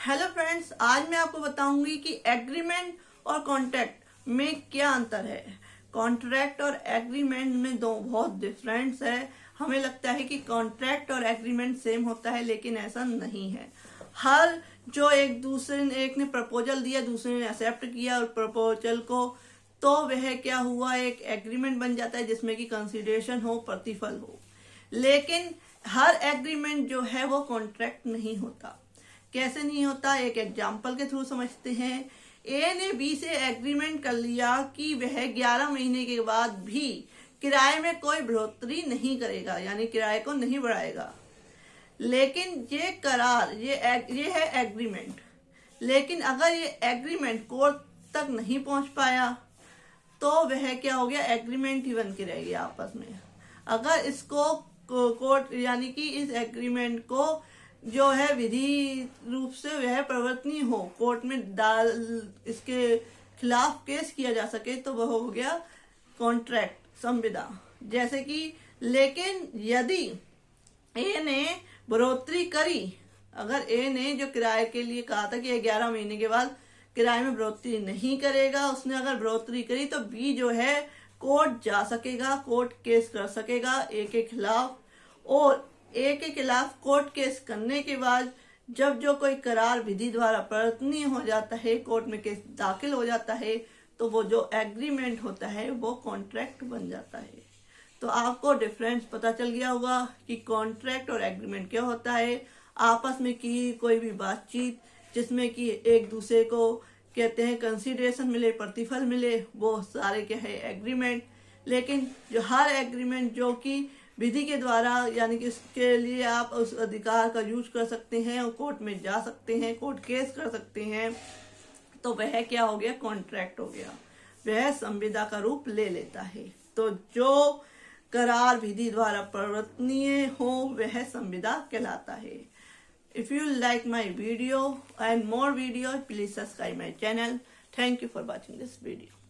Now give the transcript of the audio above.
Hello friends, आज मैं आपको बताऊंगी कि एग्रीमेंट और कॉन्ट्रैक्ट में क्या अंतर है। कॉन्ट्रैक्ट और एग्रीमेंट में दो बहुत डिफरेंस है। हमें लगता है कि कॉन्ट्रैक्ट और एग्रीमेंट सेम होता है, लेकिन ऐसा नहीं है। हर जो एक ने प्रपोजल दिया, दूसरे ने एक्सेप्ट किया और प्रपोजल को, तो वह क्या हुआ, एक एग्रीमेंट बन जाता है जिसमें कि कंसिडरेशन हो, प्रतिफल हो। लेकिन हर एग्रीमेंट जो है वो कॉन्ट्रैक्ट नहीं होता। कैसे नहीं होता, एक एग्जाम्पल के थ्रू समझते हैं। ए ने बी से एग्रीमेंट कर लिया कि वह 11 महीने के बाद भी किराए में कोई बढ़ोतरी नहीं करेगा, यानी किराए को नहीं बढ़ाएगा। लेकिन ये करार, ये है एग्रीमेंट। लेकिन अगर ये एग्रीमेंट कोर्ट तक नहीं पहुंच पाया तो वह क्या हो गया, एग्रीमेंट ही बन के रह गया आपस में। अगर इसको कोर्ट, यानी कि इस एग्रीमेंट को जो है विधि रूप से वह प्रवर्तनीय हो, कोर्ट में इसके खिलाफ केस किया जा सके, तो वह हो गया कॉन्ट्रैक्ट, संविदा। जैसे कि लेकिन यदि ए ने बढ़ोतरी करी, अगर ए ने जो किराए के लिए कहा था कि 11 महीने के बाद किराए में बढ़ोतरी नहीं करेगा, उसने अगर बढ़ोतरी करी तो बी जो है कोर्ट जा सकेगा, कोर्ट केस कर सकेगा ए के खिलाफ। और ए के खिलाफ कोर्ट केस करने के बाद जब जो कोई करार विधि द्वारा प्रवर्तनीय हो जाता है, कोर्ट में केस दाखिल हो जाता है, तो वो जो एग्रीमेंट होता है वो कॉन्ट्रैक्ट बन जाता है। तो आपको डिफरेंस पता चल गया होगा कि कॉन्ट्रैक्ट और एग्रीमेंट क्या होता है। आपस में की कोई भी बातचीत जिसमें कि एक दूसरे को कहते हैं कंसिडरेशन मिले, प्रतिफल मिले, वो सारे क्या है, एग्रीमेंट। लेकिन जो हर एग्रीमेंट जो कि विधि के द्वारा, यानी कि इसके लिए आप उस अधिकार का यूज कर सकते हैं और कोर्ट में जा सकते हैं, कोर्ट केस कर सकते हैं, तो वह क्या हो गया, कॉन्ट्रैक्ट हो गया। वह संविदा का रूप ले लेता है। तो जो करार विधि द्वारा प्रवर्तनीय हो वह संविदा कहलाता है। If you like my video and more videos, please subscribe my channel. Thank you for watching this video.